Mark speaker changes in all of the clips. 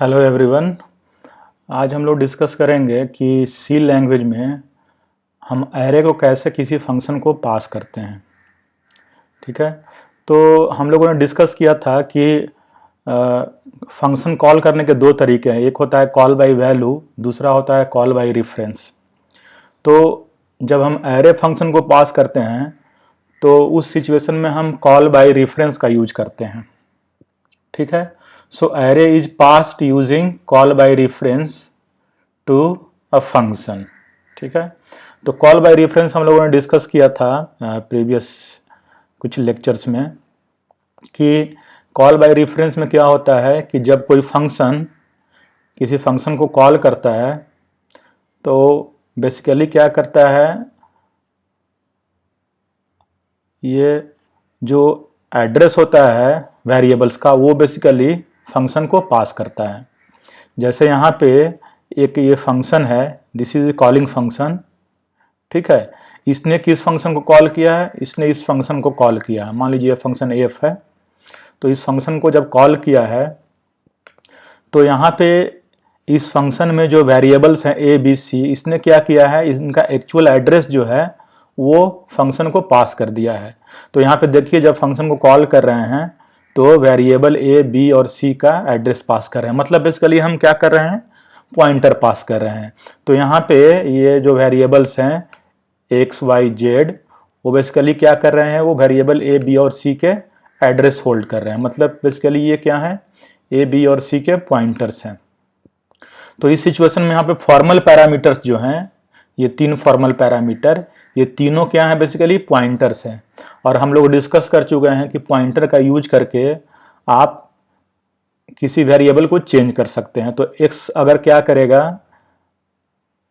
Speaker 1: Hello everyone. आज हम लोग डिस्कस करेंगे कि सी लैंग्वेज में हम एरे को कैसे किसी फंक्शन को पास करते हैं। ठीक है, तो हम लोगों ने डिस्कस किया था कि फंक्शन कॉल करने के दो तरीके हैं। एक होता है कॉल बाय वैल्यू, दूसरा होता है कॉल बाय रेफरेंस। तो जब हम एरे फंक्शन को पास करते हैं तो उस सिचुएशन में हम कॉल बाय रेफरेंस का यूज करते हैं। ठीक है, so array is passed using call by reference to a function। ठीक है, तो कॉल बाय रेफरेंस हम लोगों ने डिस्कस किया था प्रीवियस कुछ लेक्चर्स में कि कॉल बाय रेफरेंस में क्या होता है कि जब कोई फंक्शन किसी फंक्शन को कॉल करता है तो बेसिकली क्या करता है, ये जो एड्रेस होता है वेरिएबल्स का वो बेसिकली फंक्शन को पास करता है। जैसे यहाँ पे एक ये फंक्शन है, this is a calling function. ठीक है, इसने किस फंक्शन को कॉल किया है, इसने इस फंक्शन को कॉल किया है। मान लीजिए ये फंक्शन एफ है, तो इस फंक्शन को जब कॉल किया है तो यहाँ पे इस फंक्शन में जो वेरिएबल्स हैं ए बी सी, इसने क्या किया है, इनका एक्चुअल एड्रेस जो है वो फंक्शन को पास कर दिया है। तो यहाँ पे देखिए जब फंक्शन को कॉल कर रहे हैं तो वेरिएबल ए बी और सी का एड्रेस पास कर रहे हैं, मतलब बेसिकली हम क्या कर रहे हैं, पॉइंटर पास कर रहे हैं। तो यहाँ पे ये जो वेरिएबल्स हैं एक्स वाई जेड, वो बेसिकली क्या कर रहे हैं, वो वेरिएबल ए बी और सी के एड्रेस होल्ड कर रहे हैं, मतलब बेसिकली ये क्या है, ए बी और सी के पॉइंटर्स हैं। तो इस सिचुएशन में यहाँ पे फॉर्मल पैरामीटर्स जो हैं, ये तीन फॉर्मल पैरामीटर, ये तीनों क्या हैं, बेसिकली पॉइंटर्स हैं। और हम लोग डिस्कस कर चुके हैं कि पॉइंटर का यूज करके आप किसी वेरिएबल को चेंज कर सकते हैं। तो x अगर क्या करेगा,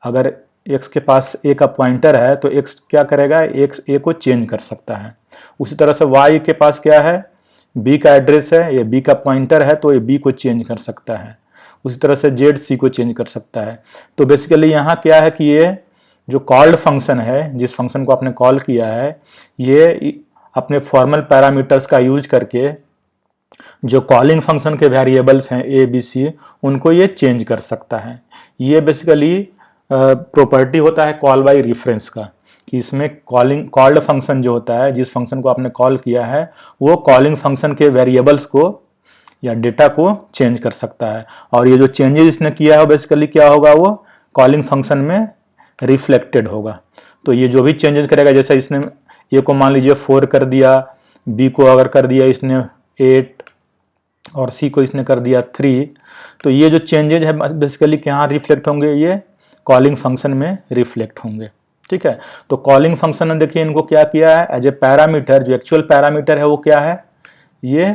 Speaker 1: अगर x के पास a का पॉइंटर है तो x क्या करेगा, x a को चेंज कर सकता है। उसी तरह से y के पास क्या है, b का एड्रेस है, ये b का पॉइंटर है तो ये b को चेंज कर सकता है। उसी तरह से z c को चेंज कर सकता है। तो बेसिकली यहाँ क्या है कि ये जो कॉल्ड फंक्शन है, जिस फंक्शन को आपने कॉल किया है, ये अपने फॉर्मल पैरामीटर्स का यूज करके जो कॉलिंग फंक्शन के वेरिएबल्स हैं ए बी सी, उनको ये चेंज कर सकता है। ये बेसिकली प्रॉपर्टी होता है कॉल बाय रेफरेंस का, कि इसमें कॉल्ड फंक्शन जो होता है, जिस फंक्शन को आपने कॉल किया है, वो कॉलिंग फंक्शन के वेरिएबल्स को या डेटा को चेंज कर सकता है। और ये जो चेंजेस इसने किया है बेसिकली क्या होगा, वो कॉलिंग फंक्शन में रिफ्लेक्टेड होगा। तो ये जो भी चेंजेस करेगा, जैसे इसने ए को मान लीजिए 4 कर दिया, बी को अगर कर दिया इसने 8 और सी को इसने कर दिया 3, तो ये जो चेंजेज है बेसिकली कहाँ रिफ्लेक्ट होंगे, ये कॉलिंग फंक्शन में रिफ्लेक्ट होंगे। ठीक है, तो कॉलिंग फंक्शन ने देखिए इनको क्या किया है, एज ए पैरामीटर, जो एक्चुअल पैरामीटर है वो क्या है, ये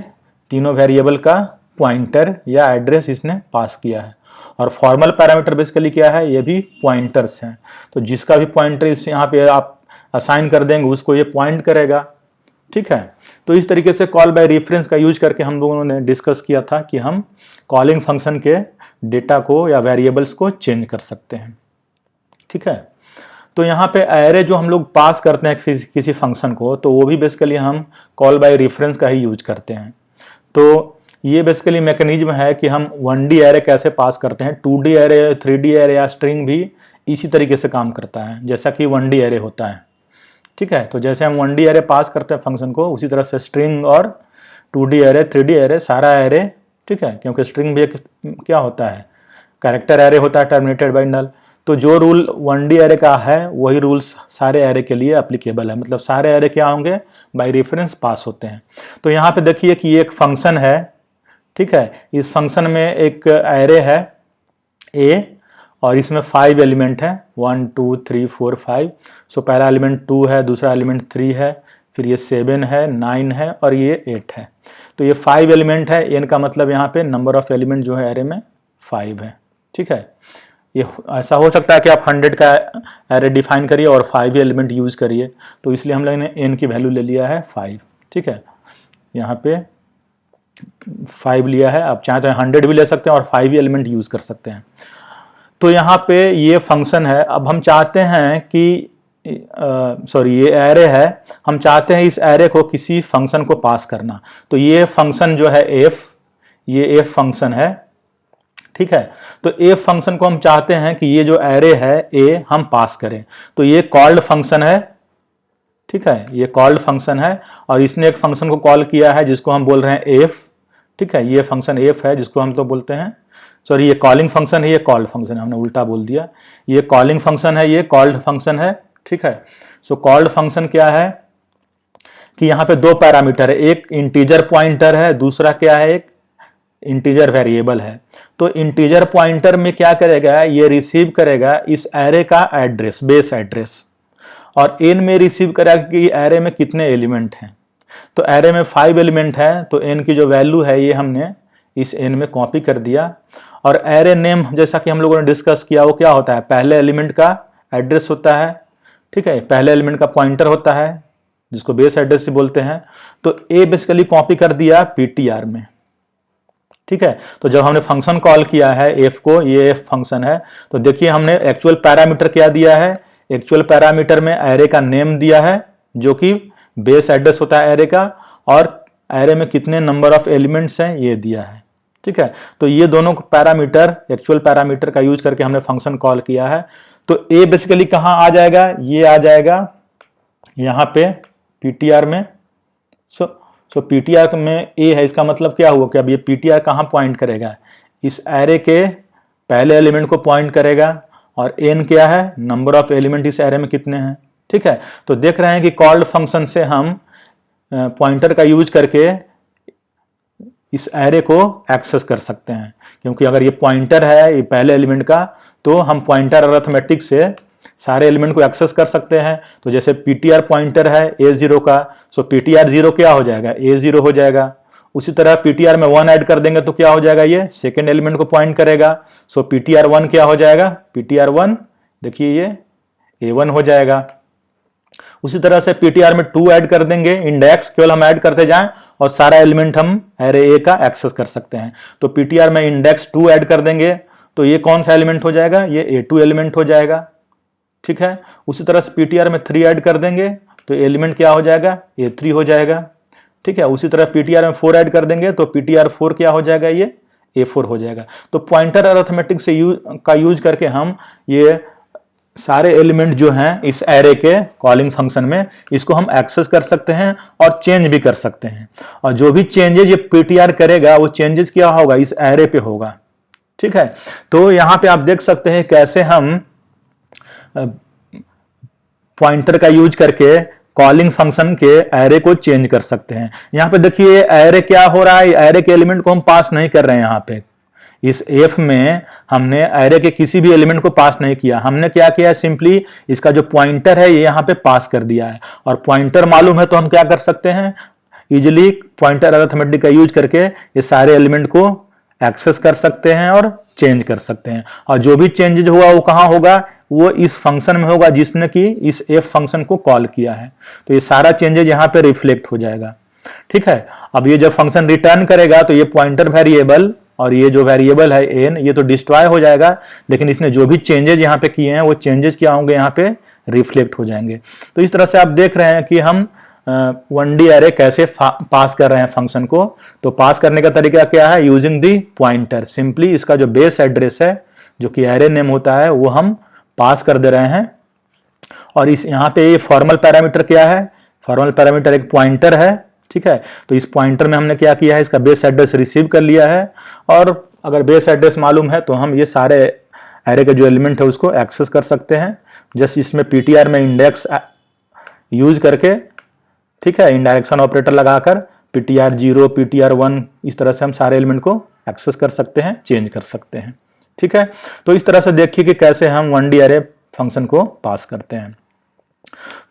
Speaker 1: तीनों वेरिएबल का पॉइंटर या एड्रेस इसने पास किया है। और फॉर्मल पैरामीटर बेसिकली क्या है, ये भी पॉइंटर्स हैं। तो जिसका भी पॉइंटर इस यहाँ पे आप असाइन कर देंगे उसको ये पॉइंट करेगा। ठीक है, तो इस तरीके से कॉल बाय रेफरेंस का यूज करके हम लोगों ने डिस्कस किया था कि हम कॉलिंग फंक्शन के डेटा को या वेरिएबल्स को चेंज कर सकते हैं। ठीक है, तो यहाँ पे एरे जो हम लोग पास करते हैं किसी फंक्शन को, तो वो भी बेसिकली हम कॉल बाय रेफरेंस का ही यूज करते हैं। तो ये बेसिकली मैकेनिज्म है कि हम 1D एरे कैसे पास करते हैं, 2D एरे, 3D एरे या स्ट्रिंग भी इसी तरीके से काम करता है जैसा कि 1D एरे होता है। ठीक है, तो जैसे हम 1D एरे पास करते हैं फंक्शन को, उसी तरह से स्ट्रिंग और 2D एरे, 3D एरे, सारा एरे। ठीक है, क्योंकि स्ट्रिंग भी एक क्या होता है, कैरेक्टर एरे होता है टर्मिनेटेड बाय नल। तो जो रूल 1D एरे का है वही रूल्स सारे एरे के लिए एप्लीकेबल है, मतलब सारे एरे क्या होंगे, बाय रेफरेंस पास होते हैं। तो यहाँ पे देखिए कि ये एक फंक्शन है। ठीक है, इस फंक्शन में एक एरे है a और इसमें 5 एलिमेंट है, 1 2 3 4 5। सो पहला एलिमेंट 2 है, दूसरा एलिमेंट 3 है, फिर ये 7 है, 9 है और ये 8 है। तो ये 5 एलिमेंट है, n का मतलब यहाँ पे नंबर ऑफ एलिमेंट जो है एरे में 5 है। ठीक है, ये ऐसा हो सकता है कि आप 100 का एरे डिफाइन करिए और 5 एलिमेंट यूज करिए, तो इसलिए हम लोगों ने n की वैल्यू ले लिया है 5। ठीक है, यहाँ पे 5 लिया है, आप चाहे तो 100 भी ले सकते हैं और 5 ही एलिमेंट यूज कर सकते हैं। तो यहाँ पे ये फंक्शन है। अब हम चाहते हैं कि ये एरे है, हम चाहते हैं इस एरे को किसी फंक्शन को पास करना। तो ये फंक्शन जो है f, ये f फंक्शन है। ठीक है। तो एफ फंक्शन को हम चाहते हैं कि ये जो एरे है ए हम पास करें, तो ये कॉल्ड फंक्शन है, ठीक है, ये कॉल्ड फंक्शन है और इसने एक फंक्शन को कॉल किया है जिसको हम बोल रहे हैं एफ, ठीक है, ये फंक्शन एफ है जिसको हम तो बोलते हैं, सॉरी ये कॉलिंग फंक्शन है, ये कॉल्ड फंक्शन है, हमने उल्टा बोल दिया, ये कॉलिंग फंक्शन है, ये कॉल्ड फंक्शन है, ठीक है। सो कॉल्ड फंक्शन क्या है कि यहाँ पे दो पैरामीटर है, एक इंटीजर पॉइंटर है, दूसरा क्या है, एक इंटीजर वेरिएबल है। तो इंटीजर पॉइंटर में क्या करेगा, ये रिसीव करेगा इस एरे का एड्रेस, बेस एड्रेस, और एन में रिसीव करेगा कि एरे में कितने एलिमेंट हैं। तो एरे में 5 एलिमेंट है, तो एन की जो वैल्यू है ये हमने इस एन में कॉपी कर दिया। और एरे नेम जैसा कि हम लोगों ने डिस्कस किया वो क्या होता है, पहले एलिमेंट का एड्रेस होता है, ठीक है, पहले एलिमेंट का पॉइंटर होता है जिसको बेस एड्रेस से बोलते हैं। तो ए बेसिकली कॉपी कर दिया पीटीआर में, ठीक है। तो जब हमने फंक्शन कॉल किया है एफ को, ये एफ फंक्शन है, तो देखिए हमने एक्चुअल पैरामीटर क्या दिया है, एक्चुअल पैरामीटर में एरे का नेम दिया है जो कि बेस एड्रेस होता है एरे का, और एरे में कितने नंबर ऑफ एलिमेंट्स हैं ये दिया है, ठीक है। तो ये दोनों पैरामीटर, एक्चुअल पैरामीटर का यूज करके हमने फंक्शन कॉल किया है। तो ए बेसिकली कहाँ आ जाएगा, ये आ जाएगा यहाँ पे पीटीआर में। सो पीटीआर में ए है, इसका मतलब क्या हुआ कि अब ये पीटीआर कहाँ पॉइंट करेगा, इस एरे के पहले एलिमेंट को पॉइंट करेगा, और एन क्या है, नंबर ऑफ एलिमेंट इस एरे में कितने हैं, ठीक है। तो देख रहे हैं कि कॉल्ड फंक्शन से हम पॉइंटर का यूज करके इस एरे को एक्सेस कर सकते हैं, क्योंकि अगर ये पॉइंटर है ये पहले एलिमेंट का, तो हम पॉइंटर अरिथमेटिक से सारे एलिमेंट को एक्सेस कर सकते हैं। तो जैसे पीटीआर पॉइंटर है A0 का, सो पीटीआर 0 क्या हो जाएगा, A0 हो जाएगा। उसी तरह पीटीआर में 1 ऐड कर देंगे तो क्या हो जाएगा, ये सेकेंड एलिमेंट को पॉइंट करेगा, सो पीटीआर 1 क्या हो जाएगा, पीटीआर 1 देखिए ये A1 हो जाएगा। उसी तरह से पीटीआर में 2 ऐड कर देंगे, इंडेक्स केवल हम ऐड करते जाएं और सारा एलिमेंट हम एरे ए का एक्सेस कर सकते हैं। तो पीटीआर में इंडेक्स 2 ऐड कर देंगे तो ये कौन सा एलिमेंट हो जाएगा, ये A2 एलिमेंट हो जाएगा, ठीक है। उसी तरह से पीटीआर में 3 ऐड कर देंगे तो एलिमेंट क्या हो जाएगा, A3 हो जाएगा, ठीक है। उसी तरह पीटीआर में 4 ऐड कर देंगे तो पीटीआर 4 क्या हो जाएगा, ये A4 हो जाएगा। तो पॉइंटर अरिथमेटिक से यूज करके हम ये सारे एलिमेंट जो हैं इस एरे के कॉलिंग फंक्शन में, इसको हम एक्सेस कर सकते हैं और चेंज भी कर सकते हैं। और जो भी चेंजेज ये पीटीआर करेगा वो चेंजेस क्या होगा, इस एरे पे होगा, ठीक है। तो यहाँ पे आप देख सकते हैं कैसे हम पॉइंटर का यूज करके कॉलिंग फंक्शन के एरे को चेंज कर सकते हैं। यहाँ पे देखिए एरे क्या हो रहा है, एरे के एलिमेंट को हम पास नहीं कर रहे हैं। यहाँ पे इस एफ में हमने एरे के किसी भी एलिमेंट को पास नहीं किया, हमने क्या किया है, सिंपली इसका जो पॉइंटर है ये यहाँ पे पास कर दिया है। और पॉइंटर मालूम है तो हम क्या कर सकते हैं, इजिली पॉइंटर अरिथमेटिक का यूज करके ये सारे एलिमेंट को एक्सेस कर सकते हैं और चेंज कर सकते हैं। और जो भी चेंजेज हुआ वो कहाँ होगा, वो इस फंक्शन में होगा जिसने कि इस एफ फंक्शन को कॉल किया है। तो ये सारा चेंजेज यहाँ पे रिफ्लेक्ट हो जाएगा, ठीक है। अब ये जब फंक्शन रिटर्न करेगा तो ये पॉइंटर वेरिएबल और ये जो वेरिएबल है एन, ये तो डिस्ट्रॉय हो जाएगा, लेकिन इसने जो भी चेंजेज यहाँ पे किए हैं वो चेंजेस क्या होंगे, यहाँ पे रिफ्लेक्ट हो जाएंगे। तो इस तरह से आप देख रहे हैं कि हम 1D एरे कैसे पास कर रहे हैं फंक्शन को। तो पास करने का तरीका क्या है, यूजिंग दी पॉइंटर, सिंपली इसका जो बेस एड्रेस है जो कि एरे नेम होता है वो हम पास कर दे रहे हैं। और इस यहाँ पे ये फॉर्मल पैरामीटर क्या है, फॉर्मल पैरामीटर एक पॉइंटर है, ठीक है। तो इस पॉइंटर में हमने क्या किया है, इसका बेस एड्रेस रिसीव कर लिया है, और अगर बेस एड्रेस मालूम है तो हम ये सारे एरे के जो एलिमेंट है उसको एक्सेस कर सकते हैं। जस्ट इसमें पीटीआर में इंडेक्स यूज करके, ठीक है, इंडायरेक्शन ऑपरेटर लगाकर पीटीआर 0, पीटीआर 1, इस तरह से हम सारे एलिमेंट को एक्सेस कर सकते हैं, चेंज कर सकते हैं, ठीक है। तो इस तरह से देखिए कि कैसे हम 1D एरे फंक्शन को पास करते हैं।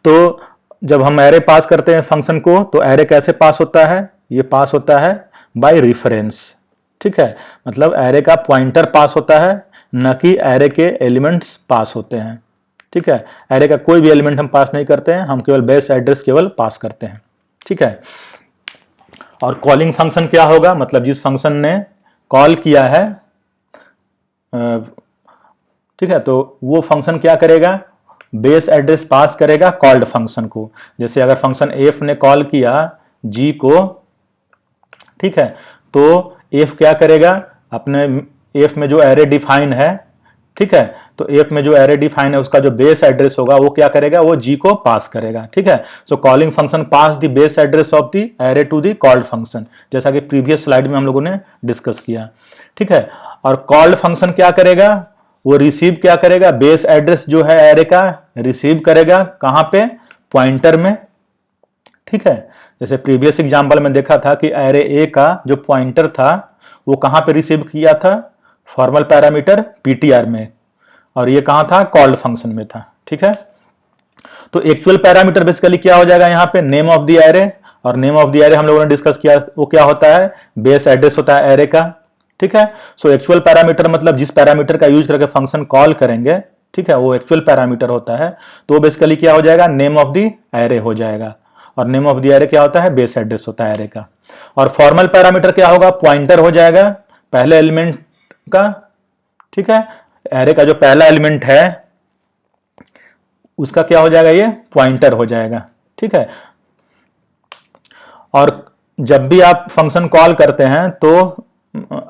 Speaker 1: तो जब हम एरे पास करते हैं फंक्शन को, तो एरे कैसे पास होता है, ये पास होता है बाय रेफरेंस, ठीक है। मतलब एरे का पॉइंटर पास होता है, न कि एरे के एलिमेंट्स पास होते हैं, ठीक है। एरे का कोई भी एलिमेंट हम पास नहीं करते हैं, हम केवल बेस एड्रेस केवल पास करते हैं, ठीक है। और कॉलिंग फंक्शन क्या होगा, मतलब जिस फंक्शन ने कॉल किया है, ठीक है, तो वो फंक्शन क्या करेगा, बेस एड्रेस पास करेगा कॉल्ड फंक्शन को। जैसे अगर फंक्शन एफ ने कॉल किया जी को, ठीक है, तो एफ क्या करेगा, अपने एफ में जो एरे डिफाइन है, ठीक है, तो एफ में जो एरे डिफाइन है उसका जो बेस एड्रेस होगा वो क्या करेगा, वो जी को पास करेगा, ठीक है। So calling function pass the base address of the array to the called function, जैसा कि प्रीवियस स्लाइड में हम लोगों ने डिस्कस किया, ठीक है। और कॉल्ड फंक्शन क्या करेगा, वो रिसीव क्या करेगा, बेस एड्रेस जो है एरे का रिसीव करेगा, कहां पे, पॉइंटर में, ठीक है। जैसे प्रीवियस एग्जांपल में देखा था कि एरे ए का जो पॉइंटर था वो कहां पे रिसीव किया था, फॉर्मल पैरामीटर पीटीआर में, और ये कहां था, कॉल्ड फंक्शन में था, ठीक है। तो एक्चुअल पैरामीटर बेसिकली क्या हो जाएगा यहाँ पे, नेम ऑफ द एरे, और नेम ऑफ द एरे हम लोगों ने डिस्कस किया वो क्या होता है, बेस एड्रेस होता है एरे का, ठीक है। सो एक्चुअल पैरामीटर मतलब जिस पैरामीटर का यूज करके फंक्शन कॉल करेंगे, ठीक है, वो एक्चुअल पैरामीटर होता है, तो बेसिकली क्या हो जाएगा, नेम ऑफ द एरे हो जाएगा, और नेम ऑफ द एरे क्या होता है, बेस एड्रेस होता है एरे का। और फॉर्मल पैरामीटर क्या होगा, पॉइंटर हो जाएगा पहले एलिमेंट का, ठीक है, एरे का जो पहला एलिमेंट है उसका क्या हो जाएगा, ये पॉइंटर हो जाएगा, ठीक है। और जब भी आप फंक्शन कॉल करते हैं तो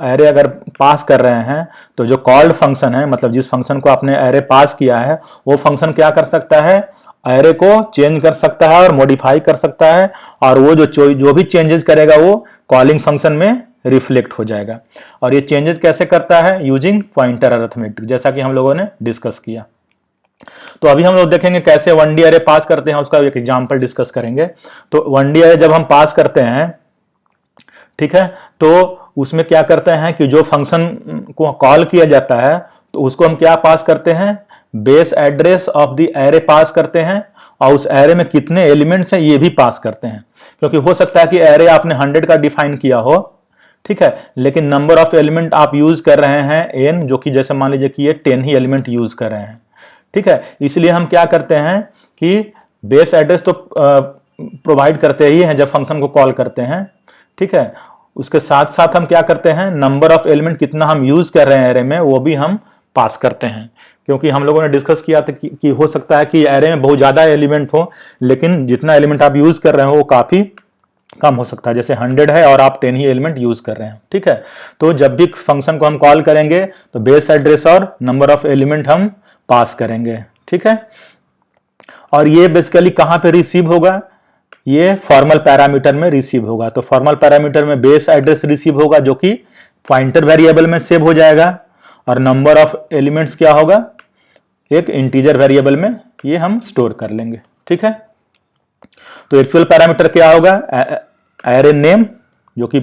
Speaker 1: एरे अगर पास कर रहे हैं तो जो कॉल्ड फंक्शन है, मतलब जिस फंक्शन को आपने एरे पास किया है, वो फंक्शन क्या कर सकता है, एरे को चेंज कर सकता है और मॉडिफाई कर सकता है, और वो जो भी चेंजेस करेगा वो कॉलिंग फंक्शन में रिफ्लेक्ट हो जाएगा। और ये चेंजेस कैसे करता है, यूजिंग पॉइंटर अरिथमेटिक, जैसा कि हम लोगों ने डिस्कस किया। तो अभी हम लोग देखेंगे कैसे 1D एरे पास करते हैं, उसका एक एग्जांपल डिस्कस करेंगे। तो 1D एरे जब हम पास करते हैं, ठीक है, तो उसमें क्या करते हैं कि जो फंक्शन को कॉल किया जाता है तो उसको हम क्या पास करते हैं, base address of the array pass करते हैं, और उस एरे में कितने एलिमेंट्स हैं ये भी पास करते हैं, क्योंकि हो सकता है कि एरे आपने 100 का डिफाइन किया हो, ठीक है, लेकिन नंबर ऑफ एलिमेंट आप यूज कर रहे हैं n, जो कि जैसे मान लीजिए कि ये 10 ही एलिमेंट यूज कर रहे हैं, ठीक है। इसलिए हम क्या करते हैं कि बेस एड्रेस तो प्रोवाइड करते ही हैं जब फंक्शन को कॉल करते हैं, ठीक है, उसके साथ साथ हम क्या करते हैं, नंबर ऑफ एलिमेंट कितना हम यूज कर रहे हैं एरे में वो भी हम पास करते हैं, क्योंकि हम लोगों ने डिस्कस किया था कि हो सकता है कि एरे में बहुत ज्यादा एलिमेंट हो, लेकिन जितना एलिमेंट आप यूज कर रहे हो वो काफी कम हो सकता है, जैसे 100 है और आप 10 ही एलिमेंट यूज कर रहे हैं, ठीक है। तो जब भी फंक्शन को हम कॉल करेंगे तो बेस एड्रेस और नंबर ऑफ एलिमेंट हम पास करेंगे, ठीक है। और ये बेसिकली कहां पे रिसीव होगा, ये फॉर्मल पैरामीटर में रिसीव होगा। तो फॉर्मल पैरामीटर में बेस एड्रेस रिसीव होगा जो कि पॉइंटर वेरिएबल में सेव हो जाएगा, और नंबर ऑफ एलिमेंट्स क्या होगा, एक इंटीजर वेरिएबल में ये हम स्टोर कर लेंगे, ठीक है। तो एक्चुअल पैरामीटर क्या होगा, एरे नेम जो कि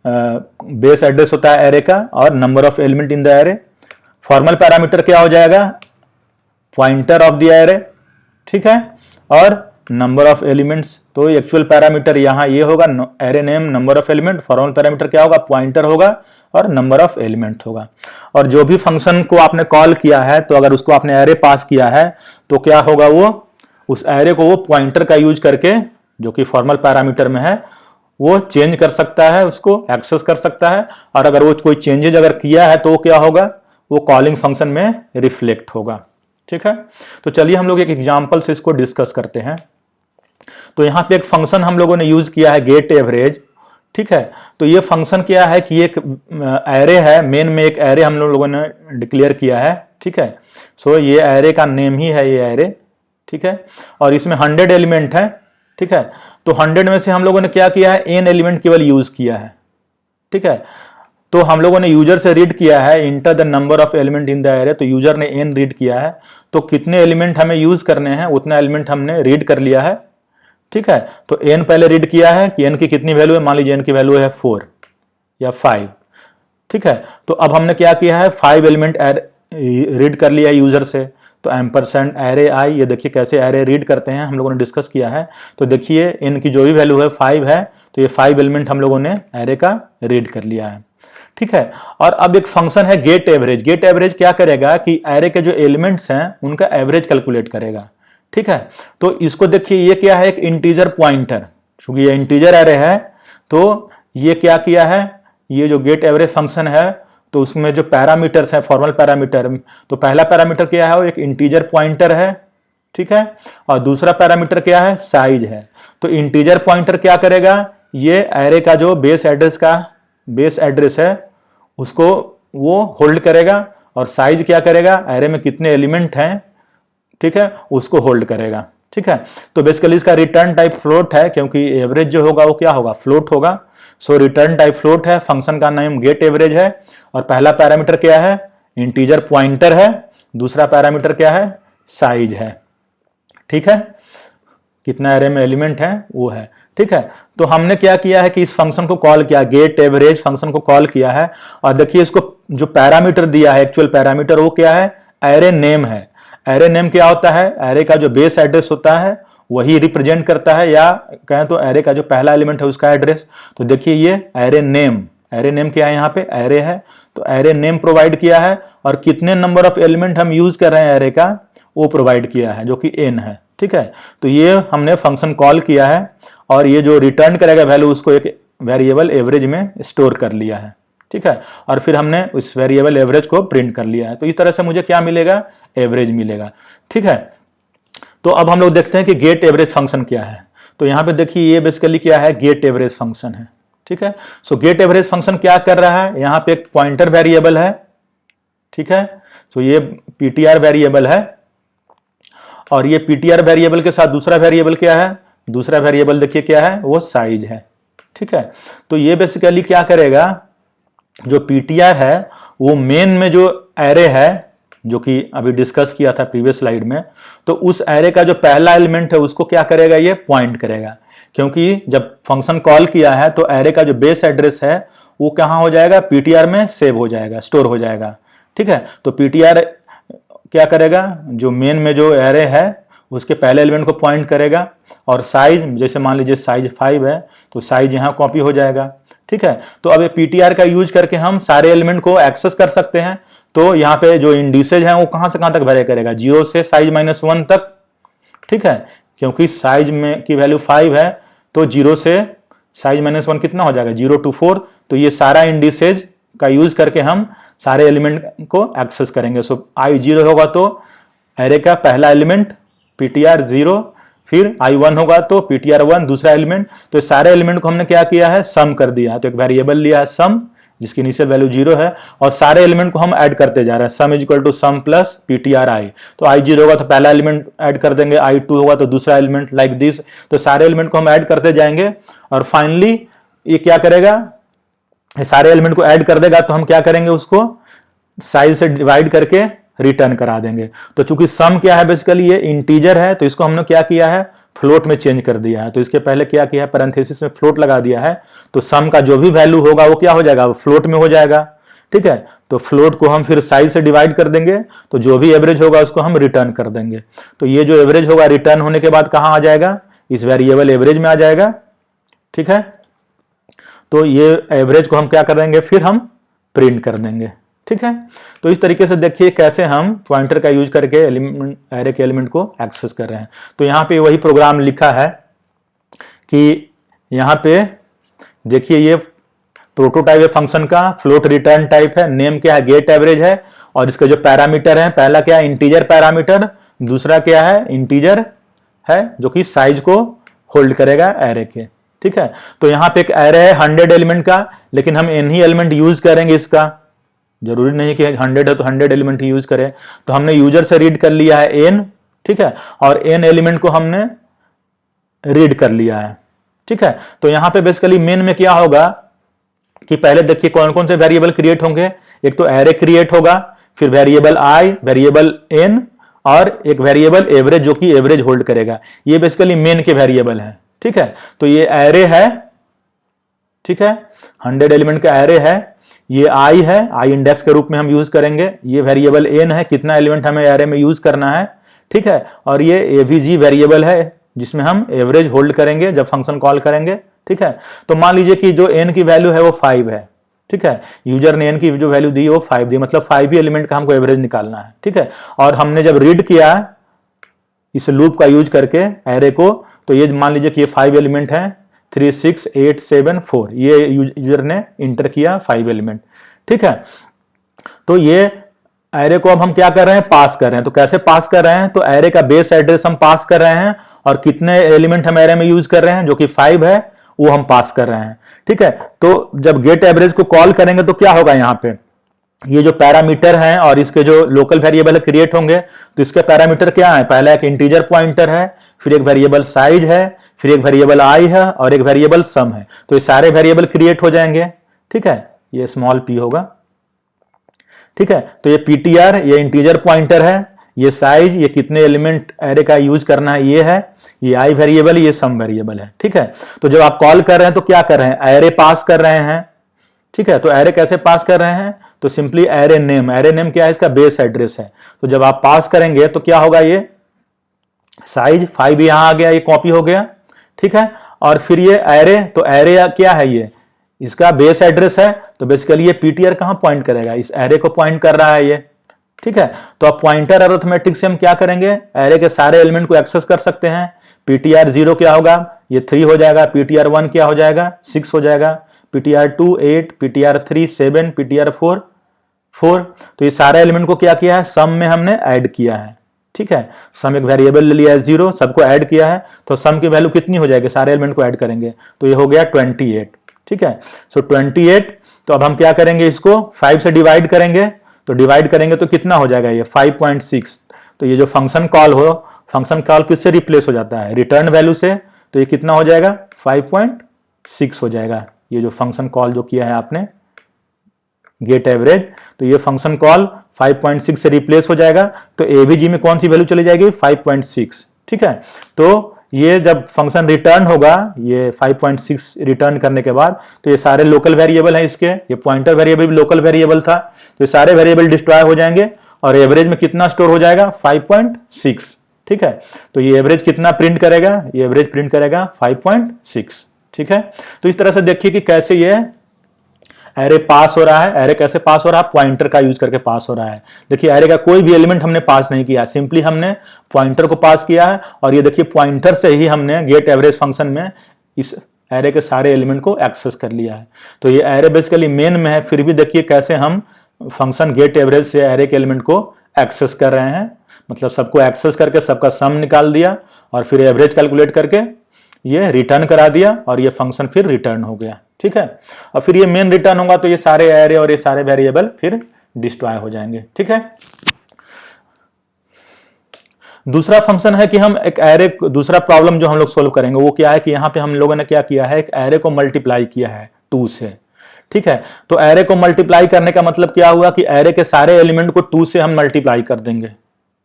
Speaker 1: बेस एड्रेस होता है एरे का, और number of element in the array. Formal parameter क्या हो जाएगा, पॉइंटर ऑफ द एरे, ठीक है, और नंबर ऑफ एलिमेंट्स। तो एक्चुअल पैरामीटर यहाँ ये होगा, array name, number of element. Formal parameter क्या होगा, पॉइंटर होगा और नंबर ऑफ एलिमेंट होगा। और जो भी फंक्शन को आपने कॉल किया है, तो अगर उसको आपने एरे पास किया है तो क्या होगा, वो उस एरे को वो पॉइंटर का यूज करके, जो कि फॉर्मल पैरामीटर में है, वो चेंज कर सकता है, उसको एक्सेस कर सकता है, और अगर वो कोई चेंजेज अगर किया है तो वो क्या होगा, वो कॉलिंग फंक्शन में रिफ्लेक्ट होगा, ठीक है। तो चलिए हम लोग एक एग्जांपल से इसको डिस्कस करते हैं। तो यहाँ पे एक फंक्शन हम लोगों ने यूज किया है गेट एवरेज, ठीक है। तो ये फंक्शन क्या है कि एक एरे है, मेन में एक एरे हम लोगों ने डिक्लेयर किया है, ठीक है। सो ये एरे का नेम ही है, ये एरे, ठीक है, और इसमें 100 एलिमेंट है, ठीक है। तो 100 में से हम लोगों ने क्या किया है, n एलिमेंट केवल यूज किया है, ठीक है। तो हम लोगों ने यूजर से रीड किया है enter the number of element in the array, तो यूजर ने n रीड किया है, तो कितने एलिमेंट हमें यूज करने हैं उतना एलिमेंट हमने रीड कर लिया है, ठीक है। तो n पहले रीड किया है कि n की कितनी वैल्यू है, मान लीजिए n की वैल्यू है 4 या 5, ठीक है। तो अब हमने क्या किया है, 5 एलिमेंट रीड कर लिया यूजर से। तो एम्परसेंड एरे आई, ये देखिए कैसे एरे रीड करते हैं, हम लोगों ने डिस्कस किया है। तो देखिए इनकी जो भी वैल्यू है 5 है, तो ये 5 एलिमेंट हम लोगों ने एरे का रीड कर लिया है, ठीक है। और अब एक फंक्शन है गेट एवरेज। गेट एवरेज क्या करेगा कि एरे के जो एलिमेंट्स हैं उनका एवरेज कैलकुलेट करेगा, ठीक है। तो इसको देखिए, ये क्या है, एक इंटीजर पॉइंटर, क्योंकि ये इंटीजर एरे है, तो ये क्या किया है, ये जो गेट एवरेज फंक्शन है, तो उसमें जो पैरामीटर्स है, फॉर्मल पैरामीटर, तो पहला पैरामीटर क्या है, वो एक इंटीजर पॉइंटर है, ठीक है, और दूसरा पैरामीटर क्या है, साइज है। तो इंटीजर पॉइंटर क्या करेगा, ये एरे का जो बेस एड्रेस है उसको वो होल्ड करेगा और साइज क्या करेगा, एरे में कितने एलिमेंट हैं, ठीक है, उसको होल्ड करेगा। ठीक है, तो बेसिकली इसका रिटर्न टाइप फ्लोट है, क्योंकि एवरेज जो होगा वो क्या होगा, फ्लोट होगा। सो रिटर्न टाइप फ्लोट है, फंक्शन का नाम गेट एवरेज है, और पहला पैरामीटर क्या है, इंटीजर पॉइंटर है, दूसरा पैरामीटर क्या है, साइज है। ठीक है, कितना एरे में एलिमेंट है वो है। ठीक है, तो हमने क्या किया है कि इस फंक्शन को कॉल किया, गेट एवरेज फंक्शन को कॉल किया है, और देखिए इसको जो पैरामीटर दिया है, एक्चुअल पैरामीटर वो क्या है, एरे नेम है। एरे नेम क्या होता है, एरे का जो बेस एड्रेस होता है वही रिप्रेजेंट करता है, या कहें तो एरे का जो पहला एलिमेंट है उसका एड्रेस। तो देखिए ये एरे नेम क्या है, यहाँ पे एरे है, तो एरे नेम प्रोवाइड किया है, और कितने नंबर ऑफ एलिमेंट हम यूज कर रहे हैं एरे का वो प्रोवाइड किया है, जो कि n है। ठीक है, तो ये हमने फंक्शन कॉल किया है, और ये जो रिटर्न करेगा वैल्यू उसको एक वेरिएबल एवरेज में स्टोर कर लिया है। ठीक है, और फिर हमने उस वेरिएबल एवरेज को प्रिंट कर लिया है। तो इस तरह से मुझे क्या मिलेगा, एवरेज मिलेगा। ठीक है, तो अब हम लोग देखते हैं कि गेट एवरेज फंक्शन क्या है। तो यहाँ पे देखिए ये बेसिकली क्या है, गेट एवरेज फंक्शन है। ठीक है, सो गेट एवरेज फंक्शन क्या कर रहा है, यहाँ पे एक पॉइंटर वेरिएबल है। ठीक है, सो ये ptr वेरिएबल है, और ये ptr वेरिएबल के साथ दूसरा वेरिएबल क्या है, दूसरा वेरिएबल देखिए क्या है, वो साइज है। ठीक है, तो ये बेसिकली क्या करेगा, जो ptr है वो मेन में जो एरे है, जो कि अभी डिस्कस किया था प्रीवियस स्लाइड में, तो उस एरे का जो पहला एलिमेंट है उसको क्या करेगा, ये पॉइंट करेगा, क्योंकि जब फंक्शन कॉल किया है तो एरे का जो बेस एड्रेस है वो कहाँ हो जाएगा, ptr में सेव हो जाएगा, स्टोर हो जाएगा। ठीक है, तो ptr क्या करेगा, जो मेन में जो एरे है उसके पहले एलिमेंट को पॉइंट करेगा, और साइज जैसे मान लीजिए साइज 5 है तो साइज यहाँ कॉपी हो जाएगा। ठीक है, तो अब ptr का यूज करके हम सारे एलिमेंट को एक्सेस कर सकते हैं। तो यहाँ पे जो इंडिसेज हैं वो कहाँ से कहाँ तक वेरी करेगा, 0 से साइज -1 तक। ठीक है, क्योंकि साइज में की वैल्यू 5 है तो 0 से साइज -1 कितना हो जाएगा, 0 to 4। तो ये सारा इंडिसेज का यूज करके हम सारे एलिमेंट को एक्सेस करेंगे। सो i 0 होगा तो एरे का पहला एलिमेंट ptr 0, फिर i1 होगा तो ptr 1 दूसरा एलिमेंट। तो सारे एलिमेंट को हमने क्या किया है, सम कर दिया है। तो एक वेरिएबल लिया है सम, जिसकी इनिशियल वैल्यू 0 है, और सारे एलिमेंट को हम ऐड करते जा रहे हैं, sum is equal to sum plus ptr i। तो i 0 होगा तो पहला एलिमेंट ऐड कर देंगे, i 2 होगा तो दूसरा एलिमेंट, लाइक दिस। तो सारे एलिमेंट को हम ऐड करते जाएंगे, और फाइनली ये क्या करेगा, सारे एलिमेंट को ऐड कर देगा, तो हम क्या करेंगे, उसको साइज से डिवाइड करके रिटर्न करा देंगे। तो चूंकि सम क्या है, बेसिकली ये इंटीजर है, तो इसको हमने क्या किया है, फ्लोट में चेंज कर दिया है। तो इसके पहले क्या किया है, पैरेंथेसिस में फ्लोट लगा दिया है, तो सम का जो भी वैल्यू होगा वो क्या हो जाएगा, फ्लोट में हो जाएगा। ठीक है, तो फ्लोट को हम फिर साइज से डिवाइड कर देंगे, तो जो भी एवरेज होगा उसको हम रिटर्न कर देंगे। तो ये जो एवरेज होगा रिटर्न होने के बाद कहाँ आ जाएगा, इस वेरिएबल एवरेज में आ जाएगा। ठीक है, तो ये एवरेज को हम क्या कर देंगे, फिर हम प्रिंट कर देंगे। ठीक है, तो इस तरीके से देखिए कैसे हम पॉइंटर का यूज करके एलिमेंट, एरे के एलिमेंट को एक्सेस कर रहे हैं। तो यहाँ पे वही प्रोग्राम लिखा है कि यहाँ पे देखिए ये प्रोटोटाइप है फंक्शन का, फ्लोट रिटर्न टाइप है, नेम क्या है, गेट एवरेज है, और इसके जो पैरामीटर है, पहला क्या है, इंटीजर पैरामीटर, दूसरा क्या है, इंटीजर है जो कि साइज को होल्ड करेगा एरे के। ठीक है, तो यहाँ पे एक एरे है 100 एलिमेंट का, लेकिन हम n ही एलिमेंट यूज करेंगे, इसका जरूरी नहीं कि 100 है तो 100 एलिमेंट ही यूज करें। तो हमने यूजर से रीड कर लिया है n, ठीक है, और n एलिमेंट को हमने रीड कर लिया है। ठीक है, तो यहाँ पे बेसिकली मेन में क्या होगा कि पहले देखिए कौन कौन से वेरिएबल क्रिएट होंगे, एक तो एरे क्रिएट होगा, फिर वेरिएबल i, वेरिएबल n, और एक वेरिएबल एवरेज जो कि एवरेज होल्ड करेगा। ये बेसिकली मेन के वेरिएबल है। ठीक है, तो ये एरे है, ठीक है, 100 एलिमेंट का एरे है, ये i है, i इंडेक्स के रूप में हम यूज करेंगे, ये वेरिएबल n है, कितना एलिमेंट हमें एरे में यूज करना है। ठीक है, और ये avg वेरिएबल है जिसमें हम एवरेज होल्ड करेंगे जब फंक्शन कॉल करेंगे। ठीक है, तो मान लीजिए कि जो n की वैल्यू है वो 5 है। ठीक है, यूजर ने n की जो वैल्यू दी वो 5 दी, मतलब 5 ही एलिमेंट का हमको एवरेज निकालना है। ठीक है, और हमने जब रीड किया इस लूप का यूज करके एरे को, तो ये मान लीजिए कि ये 5 एलिमेंट है, 3 6 8 7 4, ये यूजर ने इंटर किया 5 एलिमेंट। ठीक है, तो ये एरे को अब हम क्या कर रहे हैं, पास कर रहे हैं। तो कैसे पास कर रहे हैं, तो एरे का बेस एड्रेस हम पास कर रहे हैं, और कितने एलिमेंट हम एरे में यूज कर रहे हैं, जो कि 5 है, वो हम पास कर रहे हैं। ठीक है, तो जब गेट एवरेज को कॉल करेंगे तो क्या होगा, यहाँ पे ये जो पैरामीटर हैं और इसके जो लोकल वेरिएबल क्रिएट होंगे, तो इसके पैरामीटर क्या है, पहला एक इंटीजर पॉइंटर है, फिर एक वेरिएबल साइज है, फिर एक वेरिएबल आई है और एक वेरिएबल सम है। तो ये सारे वेरिएबल क्रिएट हो जाएंगे, ठीक है, ये स्मॉल p होगा, ठीक है। तो ये ptr ये इंटीजर पॉइंटर है, ये साइज, ये कितने एलिमेंट एरे का यूज करना है ये है, ये आई वेरिएबल, ये सम वेरिएबल है, ठीक है। तो जब आप कॉल कर रहे हैं तो क्या कर रहे हैं, एरे पास कर रहे हैं, ठीक है। तो एरे कैसे पास कर रहे हैं, तो सिंपली एरे नेम क्या है, इसका बेस एड्रेस है। तो जब आप पास करेंगे तो क्या होगा, ये साइज 5 यहां आ गया, ये कॉपी हो गया, ठीक है। और फिर ये एरे, तो एरे क्या है, ये इसका बेस एड्रेस है, तो बेसिकली ये पीटीआर कहां पॉइंट करेगा, इस एरे को पॉइंट कर रहा है ये, ठीक है। तो अब पॉइंटर अरिथमेटिक से हम क्या करेंगे, एरे के सारे एलिमेंट को एक्सेस कर सकते हैं। पीटीआर 0 क्या होगा, ये 3 हो जाएगा, पीटीआर 1 क्या हो जाएगा, 6 हो जाएगा, पीटीआर 2 8, पीटीआर 3 7, पीटीआर 4 4। तो ये सारे एलिमेंट को क्या किया है, सम में हमने ऐड किया है, ठीक है। सम एक वेरिएबल ले लिया है 0, सबको ऐड किया है, तो सम की वैल्यू कितनी हो जाएगी, सारे एलिमेंट को ऐड करेंगे तो ये हो गया 28, ठीक है। सो 28, तो अब हम क्या करेंगे, इसको 5 से डिवाइड करेंगे, तो डिवाइड करेंगे तो कितना हो जाएगा, ये 5.6। तो ये जो फंक्शन कॉल हो, फंक्शन कॉल किससे रिप्लेस हो जाता है, रिटर्न वैल्यू से, तो ये कितना हो जाएगा, 5.6 हो जाएगा। ये जो फंक्शन कॉल जो किया है आपने गेट एवरेज, तो ये फंक्शन कॉल 5.6 से रिप्लेस हो जाएगा। तो एवीजी में कौन सी वैल्यू चली जाएगी, 5.6, ठीक है। तो ये जब फंक्शन रिटर्न होगा, ये 5.6 रिटर्न करने के बाद, तो ये सारे लोकल वेरिएबल हैं इसके, ये पॉइंटर वेरिएबल भी लोकल वेरिएबल था, तो ये सारे वेरिएबल डिस्ट्रॉय हो जाएंगे और एवरेज में कितना स्टोर हो जाएगा, 5.6, ठीक है। तो ये एवरेज कितना प्रिंट करेगा, ये एवरेज प्रिंट करेगा 5.6, ठीक है। तो इस तरह से देखिए कि कैसे ये एरे पास हो रहा है। एरे कैसे पास हो रहा है, पॉइंटर का यूज करके पास हो रहा है। देखिए एरे का कोई भी एलिमेंट हमने पास नहीं किया, सिंपली हमने पॉइंटर को पास किया है, और ये देखिए पॉइंटर से ही हमने गेट एवरेज फंक्शन में इस एरे के सारे एलिमेंट को एक्सेस कर लिया है। तो ये एरे बेसिकली मेन में है, फिर भी देखिए कैसे हम फंक्शन गेट एवरेज से एरे के एलिमेंट को एक्सेस कर रहे हैं, मतलब सबको एक्सेस करके सबका सम निकाल दिया और फिर एवरेज कैलकुलेट करके ये रिटर्न करा दिया और ये फंक्शन फिर रिटर्न हो गया, ठीक है। और फिर ये मेन रिटर्न होगा तो ये सारे एरे और ये सारे वेरिएबल फिर डिस्ट्रॉय हो जाएंगे, ठीक है। दूसरा फंक्शन है कि हम एक एरे, दूसरा प्रॉब्लम जो हम लोग सोल्व करेंगे वो क्या है कि यहाँ पे हम लोगों ने क्या किया है, एक एरे को मल्टीप्लाई किया है 2 से, ठीक है। तो एरे को मल्टीप्लाई करने का मतलब क्या हुआ कि एरे के सारे एलिमेंट को 2 से हम मल्टीप्लाई कर देंगे,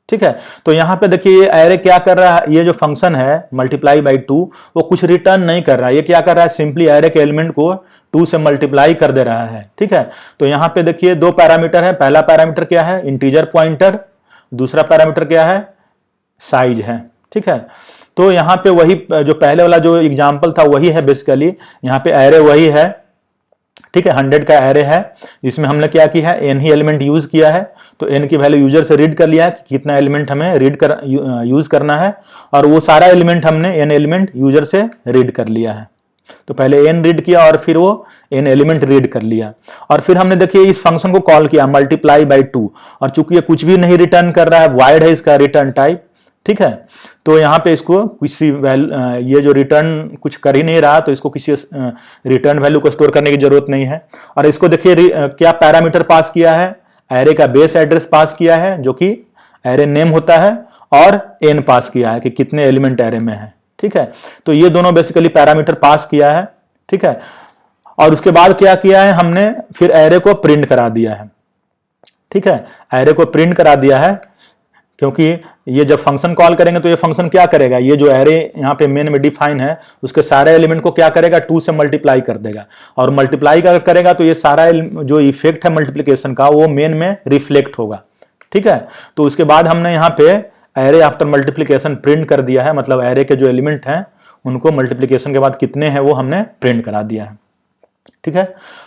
Speaker 1: ठीक है। तो यहाँ पे देखिए ये एरे क्या कर रहा है, ये जो फंक्शन है मल्टीप्लाई बाई 2 वो कुछ रिटर्न नहीं कर रहा है, ये क्या कर रहा है, सिंपली एरे के एलिमेंट को 2 से मल्टीप्लाई कर दे रहा है, ठीक है। तो यहाँ पे देखिए 2 पैरामीटर है, पहला पैरामीटर क्या है, इंटीजर पॉइंटर, दूसरा पैरामीटर क्या है, साइज है, ठीक है। तो यहाँ पे वही जो पहले वाला जो एग्जाम्पल था वही है, बेसिकली यहाँ पे एरे वही है, ठीक है। 100 का एरे है, इसमें हमने क्या किया है, n ही एलिमेंट यूज किया है, तो n की वैल्यू यूजर से रीड कर लिया है कि कितना एलिमेंट हमें यूज करना है, और वो सारा एलिमेंट हमने n एलिमेंट यूजर से रीड कर लिया है। तो पहले n रीड किया और फिर वो n एलिमेंट रीड कर लिया, और फिर हमने देखिए इस फंक्शन को कॉल किया मल्टीप्लाई बाई 2, और चूंकि ये कुछ भी नहीं रिटर्न कर रहा है, वाइड है इसका रिटर्न टाइप, ठीक है। तो यहाँ पे इसको किसी ये जो रिटर्न कुछ कर ही नहीं रहा, तो इसको किसी रिटर्न वैल्यू को स्टोर करने की जरूरत नहीं है। और इसको देखिए क्या पैरामीटर पास किया है, एरे का बेस एड्रेस पास किया है जो कि एरे नेम होता है, और n पास किया है कि कितने एलिमेंट एरे में है, ठीक है। तो ये दोनों बेसिकली पैरामीटर पास किया है, ठीक है। और उसके बाद क्या किया है, हमने फिर एरे को प्रिंट करा दिया है, ठीक है। एरे को प्रिंट करा दिया है क्योंकि ये जब फंक्शन कॉल करेंगे तो ये फंक्शन क्या करेगा, ये जो एरे यहाँ पे मेन में डिफाइन है उसके सारे एलिमेंट को क्या करेगा, 2 से मल्टीप्लाई कर देगा, और मल्टीप्लाई अगर करेगा तो ये सारा जो इफेक्ट है मल्टीप्लिकेशन का वो मेन में रिफ्लेक्ट होगा, ठीक है। तो उसके बाद हमने यहाँ पे एरे आफ्टर मल्टीप्लिकेशन प्रिंट कर दिया है, मतलब एरे के जो एलिमेंट हैं उनको मल्टीप्लिकेशन के बाद कितने हैं वो हमने प्रिंट करा दिया है, ठीक है।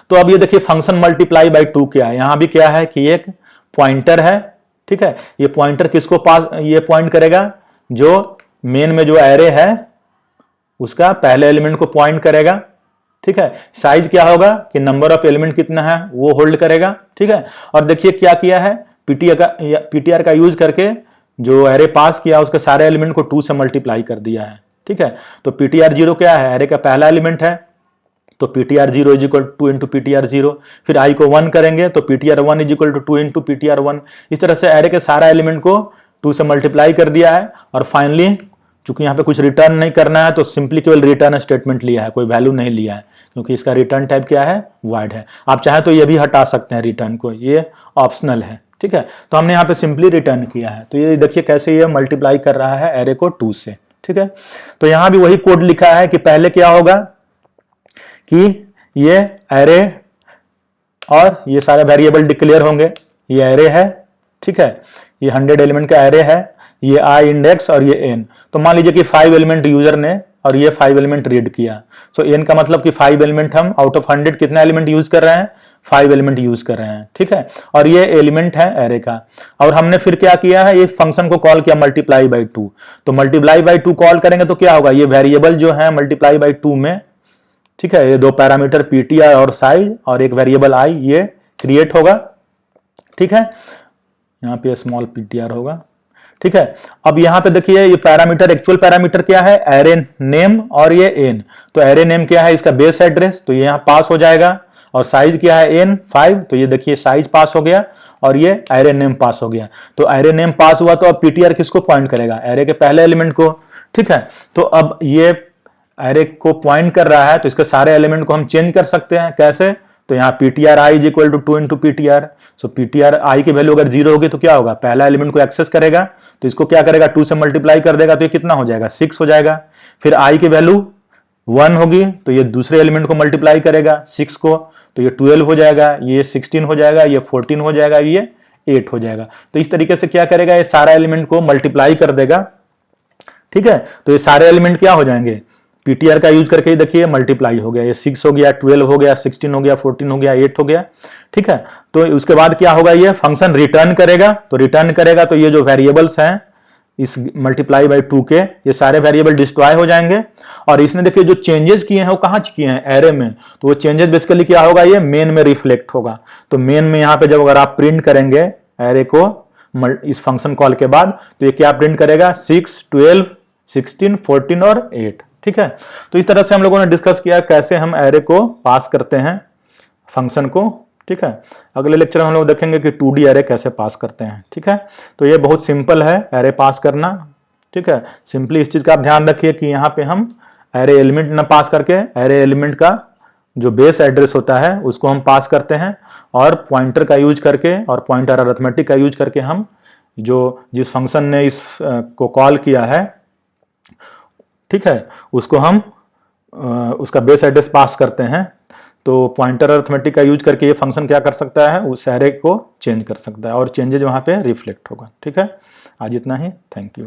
Speaker 1: तो अब ये देखिए फंक्शन मल्टीप्लाई बाई 2 क्या है, यहाँ भी क्या है कि एक पॉइंटर है, ठीक है। ये पॉइंटर किसको पास, ये पॉइंट करेगा जो मेन में जो एरे है उसका पहले एलिमेंट को पॉइंट करेगा, ठीक है। साइज क्या होगा कि नंबर ऑफ एलिमेंट कितना है वो होल्ड करेगा, ठीक है। और देखिए क्या किया है, पीटीआर का यूज करके जो एरे पास किया उसके सारे एलिमेंट को 2 से मल्टीप्लाई कर दिया है, ठीक है। तो पीटीआर 0 क्या है, एरे का पहला एलिमेंट है, तो ptr0 is equal to 2 into ptr0, फिर i को 1 करेंगे तो ptr1 is equal to 2 into ptr1। इस तरह से एरे के सारा एलिमेंट को 2 से मल्टीप्लाई कर दिया है और फाइनली चूंकि यहाँ पे कुछ रिटर्न नहीं करना है तो सिंपली केवल रिटर्न स्टेटमेंट लिया है, कोई वैल्यू नहीं लिया है क्योंकि इसका रिटर्न टाइप क्या है, वॉइड है। आप चाहे तो ये भी हटा सकते हैं रिटर्न को, ये ऑप्शनल है, ठीक है। तो हमने यहाँ पे सिंपली रिटर्न किया है। तो ये देखिए कैसे ये मल्टीप्लाई कर रहा है एरे को 2 से, ठीक है। तो यहाँ भी वही कोड लिखा है कि पहले क्या होगा कि ये एरे और ये सारे वेरिएबल डिक्लेयर होंगे। ये एरे है, ठीक है, ये 100 एलिमेंट का एरे है, ये आई इंडेक्स और ये एन। तो मान लीजिए कि 5 एलिमेंट यूजर ने और ये 5 एलिमेंट रीड किया। सो एन का मतलब कि 5 एलिमेंट हम आउट ऑफ 100 कितना एलिमेंट यूज कर रहे हैं, 5 एलिमेंट यूज कर रहे हैं, ठीक है। और ये एलिमेंट है एरे का। और हमने फिर क्या किया है, ये फंक्शन को कॉल किया मल्टीप्लाई बाई 2। तो मल्टीप्लाई बाई 2 कॉल करेंगे तो क्या होगा, ये वेरिएबल जो है मल्टीप्लाई बाई 2 में, ठीक है, ये 2 पैरामीटर ptr और साइज और एक वेरिएबल i ये क्रिएट होगा, ठीक है। यहाँ पे स्मॉल ptr होगा, ठीक है। अब यहाँ पे देखिए ये पैरामीटर, एक्चुअल पैरामीटर क्या है, एरे नेम और ये एन। तो एरे नेम क्या है, इसका बेस एड्रेस, तो ये यहाँ पास हो जाएगा। और साइज क्या है एन 5, तो ये देखिए साइज पास हो गया और ये एरे नेम पास हो गया। तो एरे नेम पास हुआ तो अब ptr किसको पॉइंट करेगा, एरे के पहले एलिमेंट को, ठीक है। तो अब ये एरे को पॉइंट कर रहा है तो इसके सारे एलिमेंट को हम चेंज कर सकते हैं, कैसे, तो यहाँ ptr i is equal to 2 into ptr। So ptr i की वैल्यू अगर 0 होगी तो क्या होगा, पहला एलिमेंट को एक्सेस करेगा तो इसको क्या करेगा, 2 से मल्टीप्लाई कर देगा तो ये कितना हो जाएगा, 6 हो जाएगा। फिर i की वैल्यू 1 होगी तो ये दूसरे एलिमेंट को मल्टीप्लाई करेगा 6 को, तो ये 12 हो जाएगा, ये 16 हो जाएगा, ये 14 हो जाएगा, ये 8 हो जाएगा। तो इस तरीके से क्या करेगा, ये सारा एलिमेंट को मल्टीप्लाई कर देगा, ठीक है। तो ये सारे एलिमेंट क्या हो जाएंगे, ptr का यूज करके ही देखिए मल्टीप्लाई हो गया, ये 6 हो गया, 12 हो गया, 16 हो गया, 14 हो गया, 8 हो गया, ठीक है। तो उसके बाद क्या होगा, ये फंक्शन रिटर्न करेगा। तो रिटर्न करेगा तो ये जो वेरिएबल्स हैं इस मल्टीप्लाई बाई 2 के, ये सारे वेरिएबल डिस्ट्रॉय हो जाएंगे। और इसने देखिए जो चेंजेस किए हैं वो कहाँ किए हैं, एरे में। तो वो चेंजेस बेसिकली क्या होगा, ये मेन में रिफ्लेक्ट होगा। तो मेन में यहाँ पे जब अगर आप प्रिंट करेंगे एरे को इस फंक्शन कॉल के बाद, तो ये क्या प्रिंट करेगा, 6, 12, 16, 14 और 8, ठीक है। तो इस तरह से हम लोगों ने डिस्कस किया कैसे हम एरे को पास करते हैं फंक्शन को, ठीक है। अगले लेक्चर में हम लोग देखेंगे कि 2D एरे कैसे पास करते हैं, ठीक है। तो ये बहुत सिंपल है एरे पास करना, ठीक है। सिंपली इस चीज का आप ध्यान रखिए कि यहाँ पे हम एरे एलिमेंट ना पास करके एरे एलिमेंट का जो बेस एड्रेस होता है उसको हम पास करते हैं, और पॉइंटर का यूज करके और पॉइंटर अरिथमेटिक का यूज करके हम जो जिस फंक्शन ने इस को कॉल किया है, ठीक है, उसको हम उसका बेस एड्रेस पास करते हैं। तो पॉइंटर अरिथमेटिक का यूज करके ये फंक्शन क्या कर सकता है, उस एरे को चेंज कर सकता है और चेंजेज वहाँ पे रिफ्लेक्ट होगा, ठीक है। आज इतना ही, थैंक यू।